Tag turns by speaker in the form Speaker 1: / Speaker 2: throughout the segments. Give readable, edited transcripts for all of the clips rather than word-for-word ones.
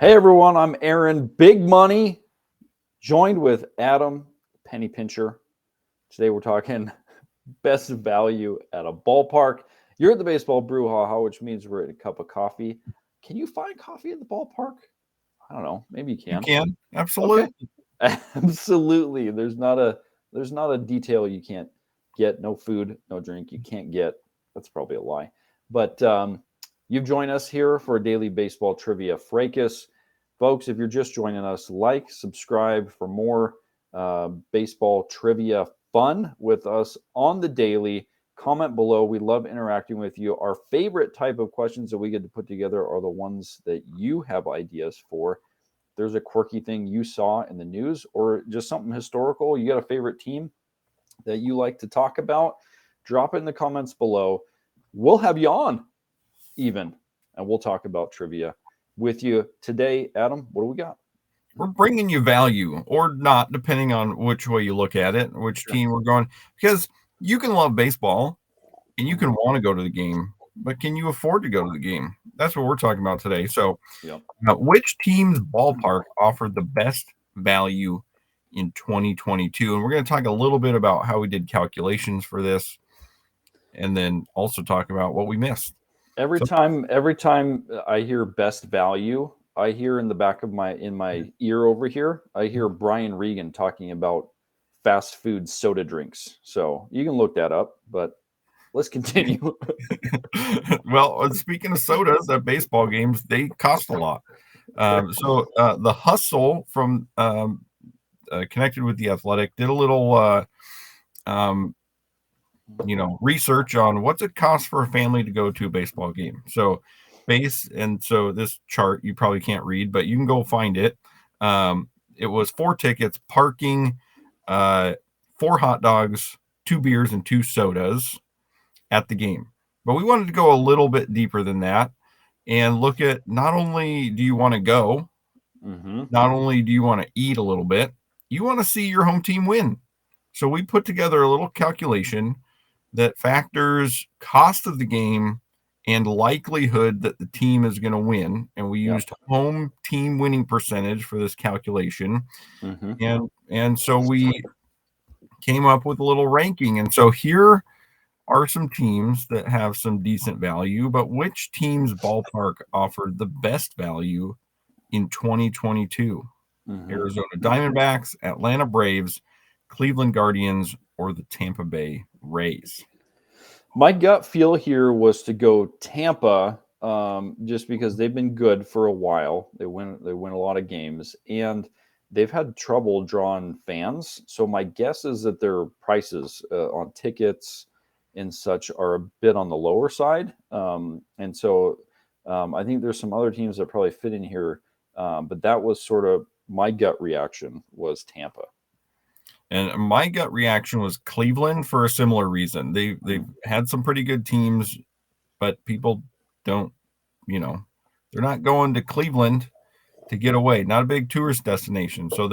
Speaker 1: Hey everyone, I'm Aaron Big Money, joined with Adam Penny Pincher. Today we're talking best value at a ballpark. You're at the Baseball Brewhaha, which means we're at a cup of coffee. Can you find coffee at the ballpark? I don't know. Maybe you can.
Speaker 2: You can. Absolutely.
Speaker 1: Okay. Absolutely. There's not a detail you can't get. No food, no drink you can't get. That's probably a lie. But you've joined us here for a daily baseball trivia fracas. Folks, if you're just joining us, like, subscribe for more baseball trivia fun with us on the daily. Comment below. We love interacting with you. Our favorite type of questions that we get to put together are the ones that you have ideas for. If there's a quirky thing you saw in the news or just something historical, you got a favorite team that you like to talk about, drop it in the comments below. We'll have you on even, and we'll talk about trivia with you today. Adam, what do we got?
Speaker 2: We're bringing you value or not, depending on which way you look at it, which team we're going. Because you can love baseball and you can want to go to the game, but can you afford to go to the game? That's what we're talking about today. So, which team's ballpark offered the best value in 2022? And we're going to talk a little bit about how we did calculations for this, and then also talk about what we missed.
Speaker 1: Every time I hear best value, I hear in the back of my ear over here, I hear Brian Regan talking about fast food soda drinks. So you can look that up, but let's continue.
Speaker 2: Well, speaking of sodas at baseball games, they cost a lot. So the Hustle from Connected with the Athletic did a little research on what's it cost for a family to go to a baseball game. So so this chart you probably can't read, but you can go find it. It was 4 tickets, parking, 4 hot dogs, 2 beers, and 2 sodas at the game. But we wanted to go a little bit deeper than that and look at not only do you want to go, not only do you want to eat a little bit, you want to see your home team win. So we put together a little calculation that factors cost of the game and likelihood that the team is going to win. And we used home team winning percentage for this calculation. And so we came up with a little ranking. And so here are some teams that have some decent value, but which team's ballpark offered the best value in 2022? Arizona Diamondbacks, Atlanta Braves, Cleveland Guardians, or the Tampa Bay Rays?
Speaker 1: My gut feel here was to go Tampa, just because they've been good for a while. They win a lot of games, and they've had trouble drawing fans. So my guess is that their prices on tickets and such are a bit on the lower side. And so I think there's some other teams that probably fit in here, but that was sort of my gut reaction was Tampa.
Speaker 2: And my gut reaction was Cleveland for a similar reason. They've had some pretty good teams, but people don't, they're not going to Cleveland to get away. Not a big tourist destination. So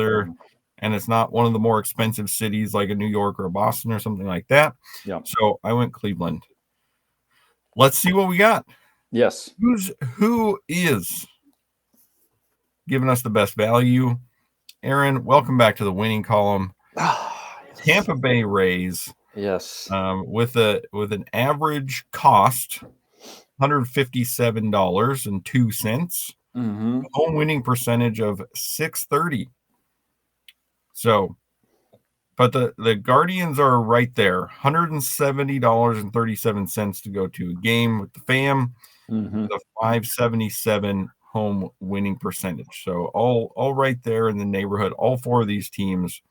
Speaker 2: and it's not one of the more expensive cities like a New York or a Boston or something like that.
Speaker 1: Yeah.
Speaker 2: So I went Cleveland. Let's see what we got.
Speaker 1: Yes.
Speaker 2: Who is giving us the best value? Aaron, welcome back to the winning column. Tampa Bay Rays.
Speaker 1: Yes.
Speaker 2: With an average cost $157.02. Home winning percentage of .630. So, but the Guardians are right there, $170.37 to go to a game with the fam. The .577 home winning percentage. So all right there in the neighborhood. All 4 of these teams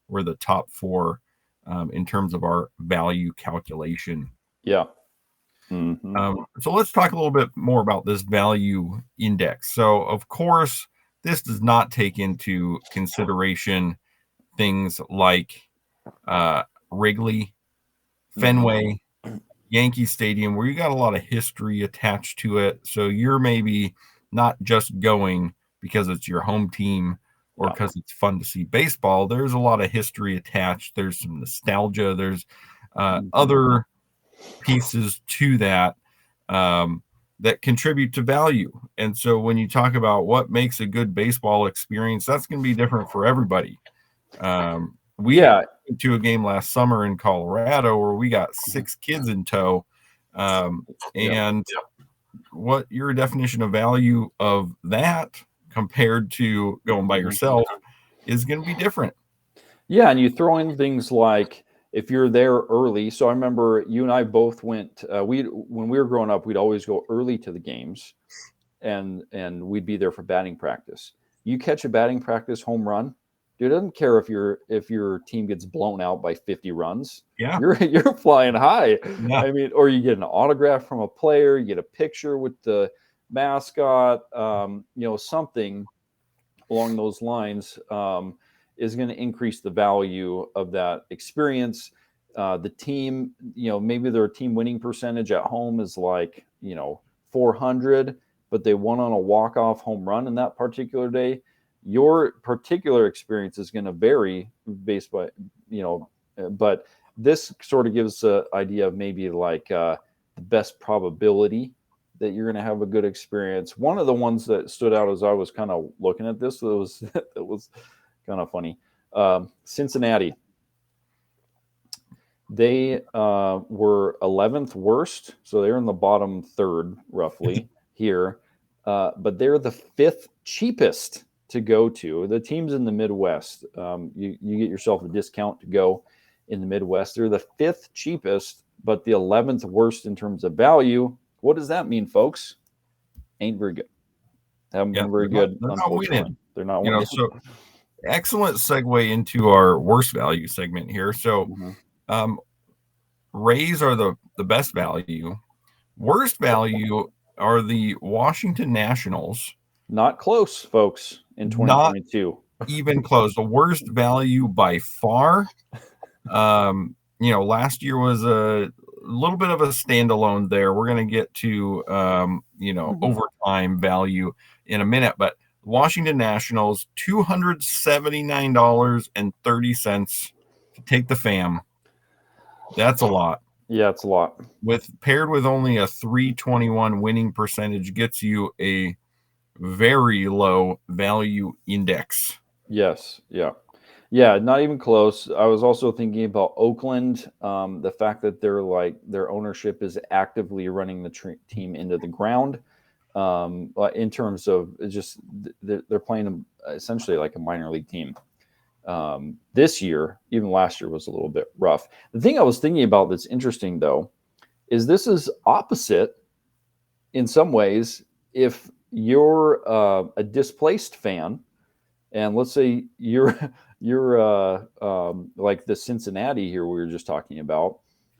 Speaker 2: were the top 4 in terms of our value calculation.
Speaker 1: Yeah.
Speaker 2: So let's talk a little bit more about this value index. So of course, this does not take into consideration things like Wrigley, Fenway, Yankee Stadium, where you got a lot of history attached to it. So you're maybe not just going because it's your home team or because it's fun to see baseball. There's a lot of history attached. There's some nostalgia. There's other pieces to that that contribute to value. And so when you talk about what makes a good baseball experience, that's going to be different for everybody. We went to a game last summer in Colorado where we got 6 kids in tow. And what your definition of value of that compared to going by yourself is going to be different.
Speaker 1: Yeah, and you throw in things like if you're there early. So I remember you and I both went. When we were growing up, we'd always go early to the games, and we'd be there for batting practice. You catch a batting practice home run, dude. It doesn't care if your team gets blown out by 50 runs.
Speaker 2: Yeah,
Speaker 1: you're flying high.
Speaker 2: Yeah.
Speaker 1: I mean, or you get an autograph from a player, you get a picture with the mascot, something along those lines. Is going to increase the value of that experience. The team, maybe their team winning percentage at home is like, 400, but they won on a walk-off home run in that particular day. Your particular experience is going to vary based by, but this sort of gives an idea of maybe like the best probability that you're going to have a good experience. One of the ones that stood out as I was kind of looking at this, it was kind of funny. Cincinnati, they were 11th worst, so they're in the bottom third roughly here, but they're the 5th cheapest to go to. The teams in the Midwest, you get yourself a discount to go in the Midwest. They're the 5th cheapest, but the 11th worst in terms of value. What does that mean, folks? Ain't very good. Haven't been very good.
Speaker 2: They're not winning.
Speaker 1: They're not winning.
Speaker 2: So excellent segue into our worst value segment here. So Rays are the best value. Worst value are the Washington Nationals.
Speaker 1: Not close, folks, in 2022.
Speaker 2: Not even close. The worst value by far. Last year was a little bit of a standalone there. We're going to get to, overtime value in a minute, but Washington Nationals, $279.30 to take the fam. That's a lot.
Speaker 1: Yeah, it's a lot.
Speaker 2: Paired with only a 321 winning percentage gets you a very low value index.
Speaker 1: Yes. Yeah. Yeah, not even close. I was also thinking about Oakland. The fact that their ownership is actively running the team into the ground. In terms of just they're playing them essentially like a minor league team. This year, even last year was a little bit rough. The thing I was thinking about that's interesting though, is this is opposite in some ways. If you're a displaced fan, and let's say you're like the Cincinnati here we were just talking about.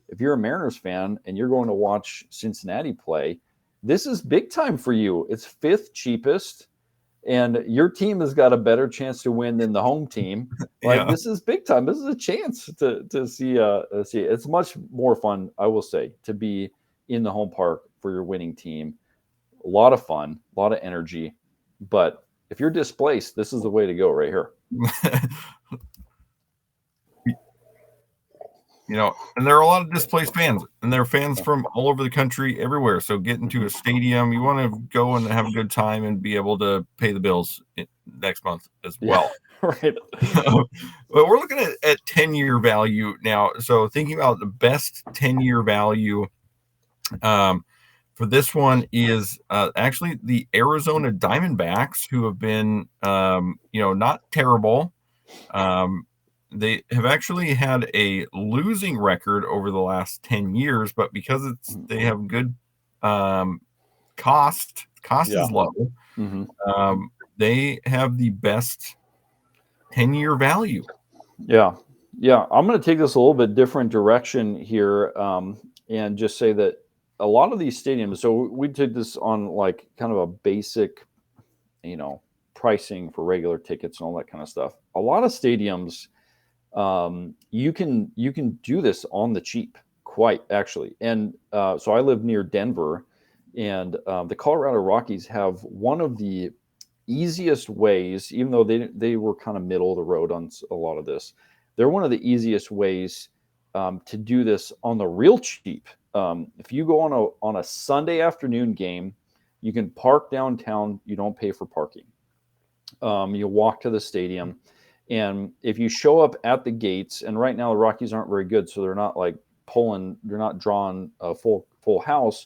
Speaker 1: If you're a Mariners fan and you're going to watch Cincinnati play, this is big time for you. It's 5th cheapest, and your team has got a better chance to win than the home team. This is big time. This is a chance to see. It's much more fun, I will say, to be in the home park for your winning team. A lot of fun, a lot of energy, but if you're displaced, this is the way to go right here.
Speaker 2: And there are a lot of displaced fans, and they're fans from all over the country, everywhere. So get into a stadium. You want to go and have a good time and be able to pay the bills next month as well.
Speaker 1: Right.
Speaker 2: But we're looking at 10-year value now. So thinking about the best 10-year value for this one is actually the Arizona Diamondbacks, who have been, not terrible. They have actually had a losing record over the last 10 years, but because they have good cost is low. They have the best 10-year value.
Speaker 1: Yeah. I'm going to take this a little bit different direction here, and just say that a lot of these stadiums. So we did this on like kind of a basic, pricing for regular tickets and all that kind of stuff. A lot of stadiums, you can do this on the cheap, quite actually. And so I live near Denver, and the Colorado Rockies have one of the easiest ways, even though they were kind of middle of the road on a lot of this. They're one of the easiest ways to do this on the real cheap. If you go on a Sunday afternoon game, you can park downtown. You don't pay for parking. You walk to the stadium, and if you show up at the gates, and right now the Rockies aren't very good, so they're not like they're not drawing a full house.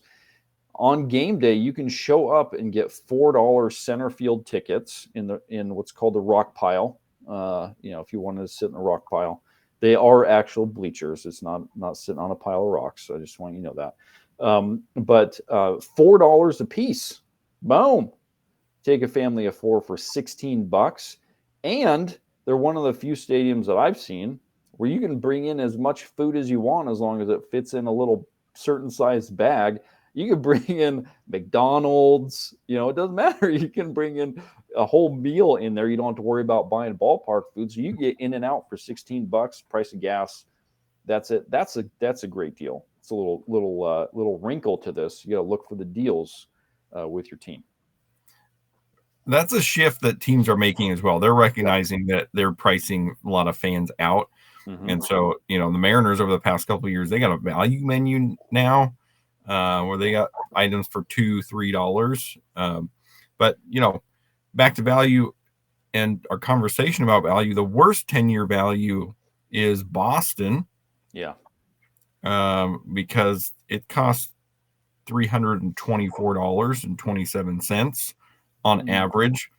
Speaker 1: On game day, you can show up and get $4 center field tickets in what's called the rock pile. If you wanted to sit in the rock pile, they are actual bleachers. It's not sitting on a pile of rocks. So I just want you to know that. But $4 a piece. Boom. Take a family of four for $16. And they're one of the few stadiums that I've seen where you can bring in as much food as you want as long as it fits in a little certain sized bag. You can bring in McDonald's, it doesn't matter. You can bring in a whole meal in there. You don't have to worry about buying ballpark food. So you get in and out for $16, price of gas. That's it. That's a great deal. It's a little wrinkle to this. You got to look for the deals with your team.
Speaker 2: That's a shift that teams are making as well. They're recognizing that they're pricing a lot of fans out. Mm-hmm. And so, the Mariners over the past couple of years, they got a value menu now where they got items for $2, $3. But, back to value and our conversation about value, the worst 10-year value is Boston.
Speaker 1: Yeah.
Speaker 2: Because it costs $324.27 on average.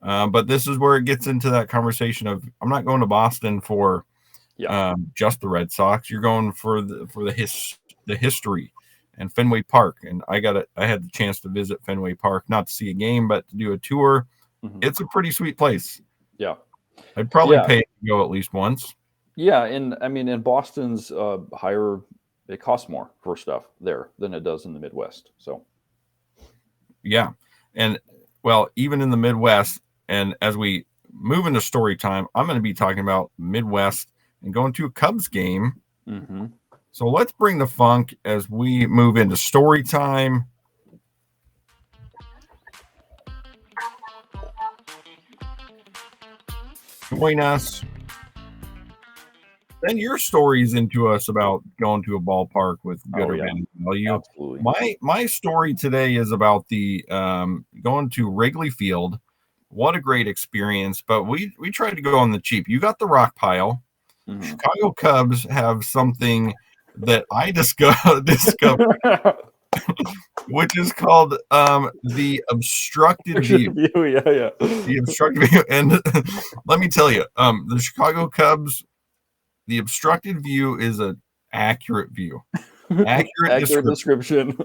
Speaker 2: But this is where it gets into that conversation of, I'm not going to Boston for just the Red Sox. You're going for the history and Fenway Park. And I had the chance to visit Fenway Park, not to see a game, but to do a tour. Mm-hmm. It's a pretty sweet place.
Speaker 1: Yeah.
Speaker 2: I'd probably pay to go at least once.
Speaker 1: Yeah. And I mean, in Boston's it costs more for stuff there than it does in the Midwest. So.
Speaker 2: Yeah. And well, even in the Midwest, and as we move into story time, I'm going to be talking about Midwest and going to a Cubs game.
Speaker 1: Mm-hmm.
Speaker 2: So let's bring the funk as we move into story time. Join us. Send your stories into us about going to a ballpark with good or bad value.
Speaker 1: Absolutely.
Speaker 2: My story today is about the going to Wrigley Field. What a great experience! But we tried to go on the cheap. You got the rock pile. Mm-hmm. Chicago Cubs have something that I discovered, which is called the obstructed view.
Speaker 1: Yeah.
Speaker 2: The obstructed view, and let me tell you, the Chicago Cubs. The obstructed view is an accurate view.
Speaker 1: Accurate description.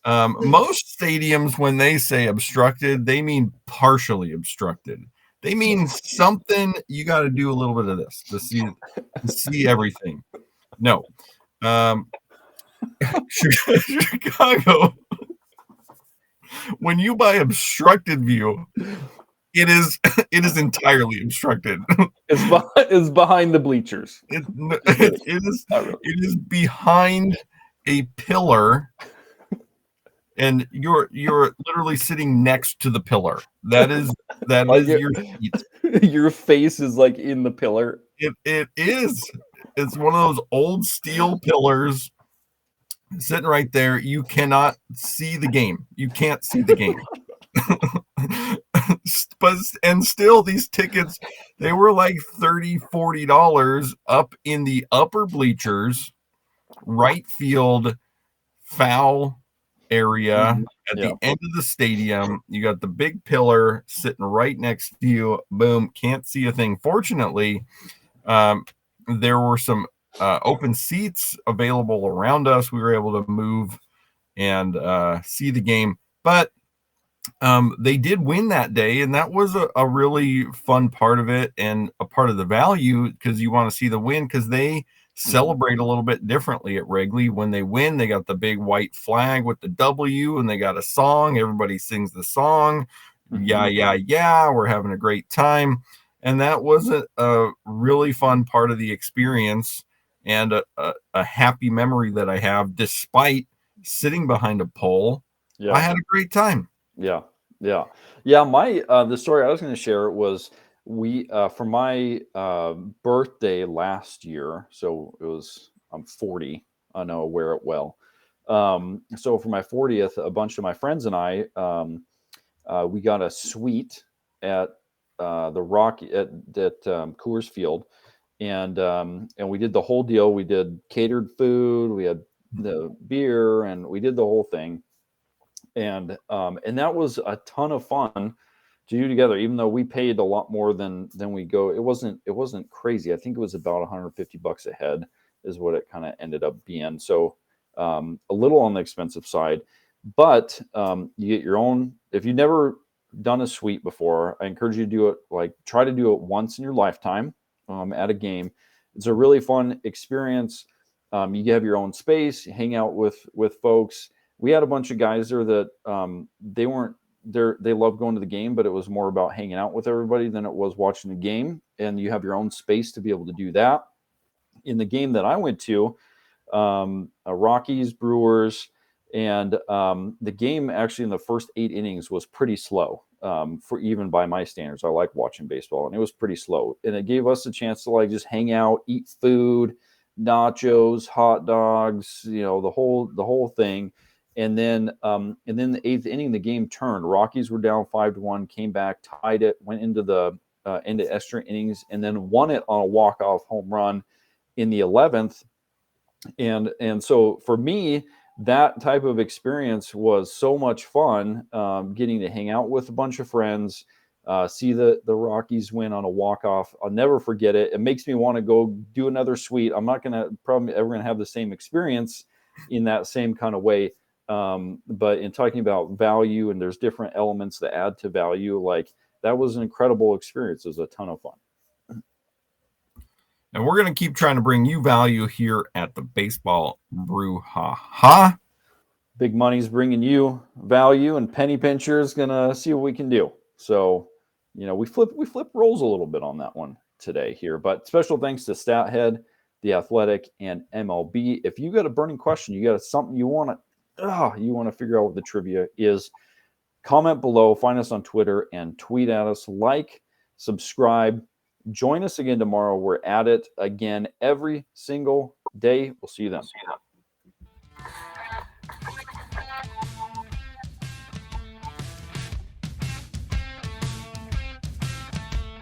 Speaker 2: Most stadiums, when they say obstructed, they mean partially obstructed. They mean something you got to do a little bit of this to see everything. No. Chicago, when you buy obstructed view, it is entirely obstructed.
Speaker 1: It's behind the bleachers.
Speaker 2: It is behind a pillar, and you're literally sitting next to the pillar. That is your seat.
Speaker 1: Your face is like in the pillar.
Speaker 2: It is. It's one of those old steel pillars sitting right there. You cannot see the game. You can't see the game. But still these tickets, they were like $30-$40 up in the upper bleachers, right field, foul area at the end of the stadium. You got the big pillar sitting right next to you. Boom, can't see a thing. Fortunately, there were some open seats available around us. We were able to move and see the game, but they did win that day, and that was a really fun part of it and a part of the value, because you want to see the win, because they celebrate a little bit differently at Wrigley. When they win, they got the big white flag with the W, and they got a song. Everybody sings the song. Yeah, we're having a great time. And that was a really fun part of the experience, and a happy memory that I have, despite sitting behind a pole. I had a great time.
Speaker 1: Yeah. My the story I was going to share was for my birthday last year. So it was I'm 40. I know, wear it well. So for my 40th, a bunch of my friends and I, we got a suite at the Rock at Coors Field, and we did the whole deal. We did catered food, we had the beer, and we did the whole thing, and that was a ton of fun to do together. Even though we paid a lot more than we go, it wasn't crazy. I think it was about $150 a head is what it kind of ended up being. So a little on the expensive side, but you get your own. If you've never done a suite before, I encourage you to do it. Like, try to do it once in your lifetime at a game. It's a really fun experience. You have your own space, you hang out with folks. We had a bunch of guys there that they weren't there. They loved going to the game, but it was more about hanging out with everybody than it was watching the game. And you have your own space to be able to do that. In the game that I went to, Rockies, Brewers, and the game actually in the first 8 innings was pretty slow for even by my standards. I like watching baseball, and it was pretty slow. And it gave us a chance to like just hang out, eat food, nachos, hot dogs, the whole thing. And then the 8th inning, the game turned. Rockies were down 5-1, came back, tied it, went into the into extra innings, and then won it on a walk-off home run in the 11th. And so for me, that type of experience was so much fun, getting to hang out with a bunch of friends, see the Rockies win on a walk-off. I'll never forget it. It makes me want to go do another suite. I'm not going to probably ever going to have the same experience in that same kind of way. But in talking about value, and there's different elements that add to value, like that was an incredible experience. It was a ton of fun.
Speaker 2: And we're going to keep trying to bring you value here at the Baseball Brewhaha.
Speaker 1: Big Money's bringing you value, and Penny Pincher is going to see what we can do. So, we flip roles a little bit on that one today here. But special thanks to Stathead, The Athletic, and MLB. If you got a burning question, you got something you want to figure out what the trivia is, comment below, find us on Twitter, and tweet at us. Like, subscribe. Join us again tomorrow. We're at it again every single day. We'll see you then.